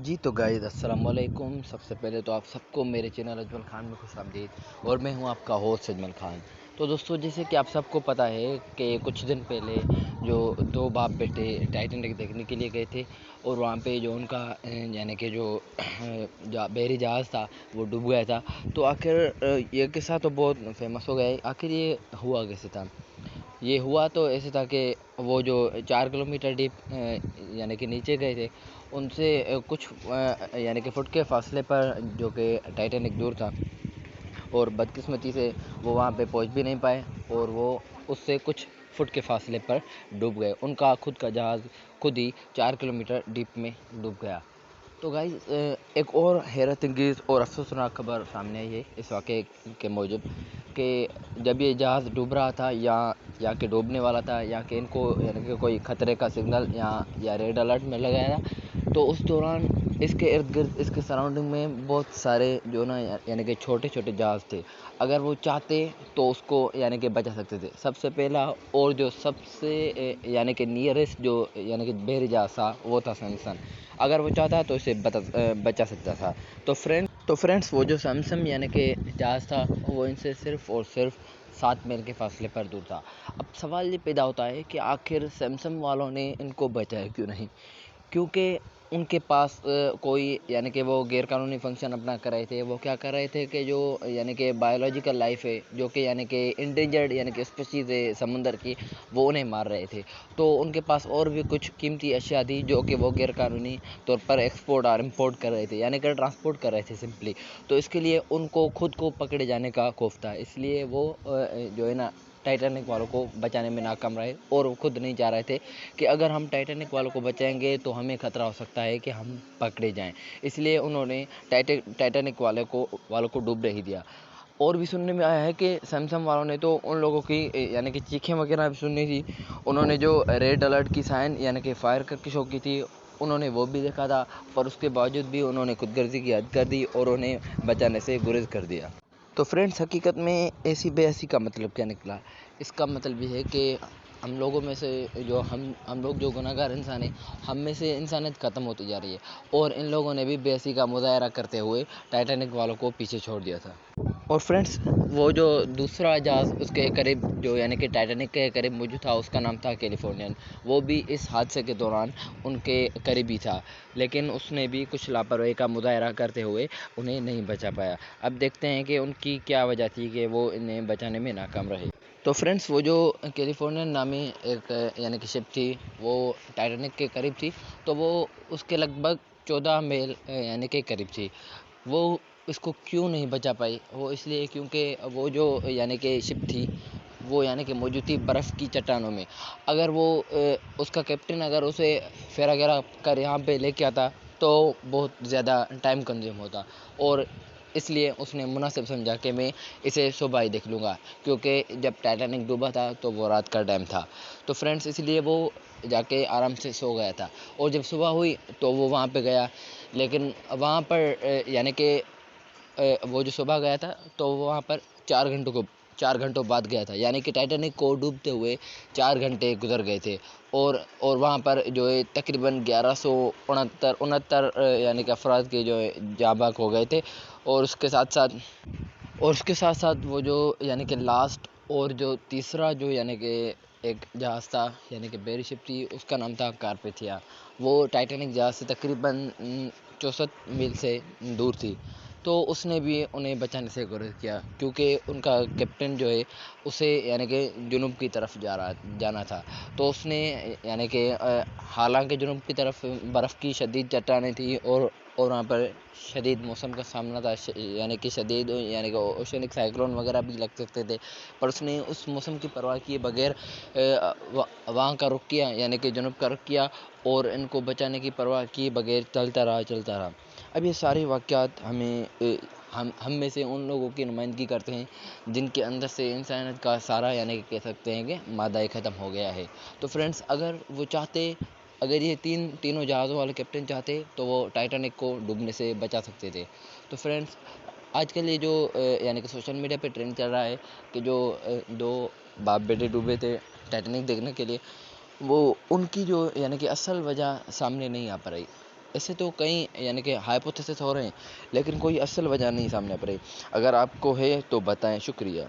جی تو گائز السلام علیکم. سب سے پہلے تو آپ سب کو میرے چینل اجمل خان میں خوش آمدید. اور میں ہوں آپ کا ہوسٹ اجمل خان. تو دوستو, جیسے کہ آپ سب کو پتہ ہے کہ کچھ دن پہلے جو دو باپ بیٹے ٹائٹینک دیکھنے کے لیے گئے تھے, اور وہاں پہ جو ان کا یعنی کہ جو بحری جہاز تھا وہ ڈوب گیا تھا. تو آخر یہ قصہ تو بہت فیمس ہو گیا ہے. آخر یہ ہوا کیسے تھا؟ یہ ہوا تو ایسے تھا کہ وہ جو 4 کلومیٹر ڈیپ یعنی کہ نیچے گئے تھے, ان سے کچھ یعنی کہ فٹ کے فاصلے پر جو کہ ٹائٹینک دور تھا, اور بدقسمتی سے وہ وہاں پہ پہنچ بھی نہیں پائے, اور وہ اس سے کچھ فٹ کے فاصلے پر ڈوب گئے. ان کا خود کا جہاز خود ہی 4 کلومیٹر ڈیپ میں ڈوب گیا. تو گائز, ایک اور حیرت انگیز اور افسوسناک خبر سامنے آئی ہے اس واقعے کے موجب, کہ جب یہ جہاز ڈوب رہا تھا یا کہ ڈوبنے والا تھا, یا کہ ان کو یعنی کہ کوئی خطرے کا سگنل یا ریڈ الرٹ میں لگایا تھا, تو اس دوران اس کے ارد گرد اس کے سراؤنڈنگ میں بہت سارے جو نا یعنی کہ چھوٹے چھوٹے جہاز تھے. اگر وہ چاہتے تو اس کو یعنی کہ بچا سکتے تھے. سب سے پہلا اور جو سب سے یعنی کہ نیئرسٹ جو یعنی کہ بحری جہاز تھا وہ تھا سیمسن. اگر وہ چاہتا تو اسے بچا سکتا تھا. تو فرینڈس, وہ جو سیمسن یعنی کہ جہاز تھا وہ ان سے صرف اور صرف 7 میل کے فاصلے پر دور تھا. اب سوال یہ پیدا ہوتا ہے کہ آخر سیمسنگ والوں نے ان کو بچایا کیوں نہیں؟ کیونکہ ان کے پاس کوئی یعنی کہ وہ غیر قانونی فنکشن اپنا کر رہے تھے. وہ کیا کر رہے تھے کہ جو یعنی کہ بایولوجیکل لائف ہے, جو کہ یعنی کہ انڈینجرڈ یعنی کہ اسپیشیز ہے سمندر کی, وہ انہیں مار رہے تھے. تو ان کے پاس اور بھی کچھ قیمتی اشیاء تھی جو کہ وہ غیر قانونی طور پر ایکسپورٹ اور امپورٹ کر رہے تھے, یعنی کہ ٹرانسپورٹ کر رہے تھے سمپلی. تو اس کے لیے ان کو خود کو پکڑے جانے کا خوف تھا, اس لیے وہ جو ہے نا ٹائٹینک والوں کو بچانے میں ناکام رہے. اور وہ خود نہیں چاہ رہے تھے کہ اگر ہم ٹائٹینک والوں کو بچائیں گے تو ہمیں خطرہ ہو سکتا ہے کہ ہم پکڑے جائیں. اس لیے انہوں نے ٹائٹینک والوں کو ڈوبنے ہی دیا. اور بھی سننے میں آیا ہے کہ سیمسنگ والوں نے تو ان لوگوں کی یعنی کہ چیخیں وغیرہ بھی سننی تھی. انہوں نے جو ریڈ الرٹ کی سائن یعنی کہ فائر کر کے شو کی تھی, انہوں نے وہ بھی دیکھا تھا, پر اس کے باوجود بھی انہوں نے خود غرضی کی حد کر دی اور انہیں بچانے سے گریز کر دیا. تو فرینڈس, حقیقت میں ایسی بے حسی کا مطلب کیا نکلا؟ اس کا مطلب یہ ہے کہ ہم لوگوں میں سے جو ہم لوگ جو گناہ گار انسان ہیں, ہم میں سے انسانیت ختم ہوتی جا رہی ہے. اور ان لوگوں نے بھی بے حسی کا مظاہرہ کرتے ہوئے ٹائٹینک والوں کو پیچھے چھوڑ دیا تھا. اور فرینڈس, وہ جو دوسرا جہاز اس کے قریب جو یعنی کہ ٹائٹینک کے قریب موجود تھا, اس کا نام تھا کیلیفورنین. وہ بھی اس حادثے کے دوران ان کے قریب ہی تھا, لیکن اس نے بھی کچھ لاپرواہی کا مظاہرہ کرتے ہوئے انہیں نہیں بچا پایا. اب دیکھتے ہیں کہ ان کی کیا وجہ تھی کہ وہ انہیں بچانے میں ناکام رہے. تو فرینڈس, وہ جو کیلیفورنین نامی ایک یعنی کہ شپ تھی, وہ ٹائٹینک کے قریب تھی. تو وہ اس کے لگ بھگ 14 میل یعنی کہ قریب تھی. وہ اس کو کیوں نہیں بچا پائی؟ وہ اس لیے کیونکہ وہ جو یعنی کہ شپ تھی وہ یعنی کہ موجود تھی برف کی چٹانوں میں. اگر وہ اس کا کیپٹن اگر اسے پھیرا گیرا کر یہاں پہ لے کے آتا تو بہت زیادہ ٹائم کنزیوم ہوتا, اور اس لیے اس نے مناسب سمجھا کہ میں اسے صبح ہی دیکھ لوں گا, کیونکہ جب ٹائٹینک ڈوبا تھا تو وہ رات کا ٹائم تھا. تو فرینڈس, اس لیے وہ جا کے آرام سے سو گیا تھا. اور جب صبح ہوئی تو وہ وہاں پہ گیا, لیکن وہاں پر یعنی کہ وہ جو صبح گیا تھا تو وہاں پر 4 گھنٹوں بعد گیا تھا, یعنی کہ ٹائٹینک کو ڈوبتے ہوئے 4 گھنٹے گزر گئے تھے. اور وہاں پر جو ہے تقریباً 1169 یعنی کہ افراد کے جو جاں بحق ہو گئے تھے. اور اس کے ساتھ ساتھ وہ جو یعنی کہ لاسٹ اور جو تیسرا جو یعنی کہ ایک جہاز تھا یعنی کہ بحری شپ تھی, اس کا نام تھا کارپیتھیا. وہ ٹائٹینک جہاز سے تقریباً 64 میل سے دور تھی. تو اس نے بھی انہیں بچانے سے گریز کیا, کیونکہ ان کا کیپٹن جو ہے اسے یعنی کہ جنوب کی طرف جانا تھا. تو اس نے یعنی کہ حالانکہ جنوب کی طرف برف کی شدید چٹانیں تھیں اور وہاں پر شدید موسم کا سامنا تھا, یعنی کہ شدید یعنی کہ اوشینک سائیکلون وغیرہ بھی لگ سکتے تھے, پر اس نے اس موسم کی پرواہ کیے بغیر وہاں کا رخ کیا یعنی کہ جنوب کا رخ کیا, اور ان کو بچانے کی پرواہ کیے بغیر چلتا رہا. اب یہ سارے واقعات ہم میں سے ان لوگوں کی نمائندگی کرتے ہیں جن کے اندر سے انسانیت کا سارا یعنی کہ کہہ سکتے ہیں کہ مادہ ختم ہو گیا ہے. تو فرینڈس, اگر یہ تینوں جہازوں والے کیپٹن چاہتے تو وہ ٹائٹینک کو ڈوبنے سے بچا سکتے تھے. تو فرینڈس, آج کل یہ جو یعنی کہ سوشل میڈیا پہ ٹرینڈ چل رہا ہے کہ جو 2 باپ بیٹے ڈوبے تھے ٹائٹینک دیکھنے کے لیے, وہ ان کی جو یعنی کہ اصل وجہ سامنے نہیں آ پا رہی. ایسے تو کئی یعنی کہ ہائپوتھیسس ہو رہے ہیں، لیکن کوئی اصل وجہ نہیں سامنے آ رہی۔ اگر آپ کو ہے تو بتائیں، شکریہ۔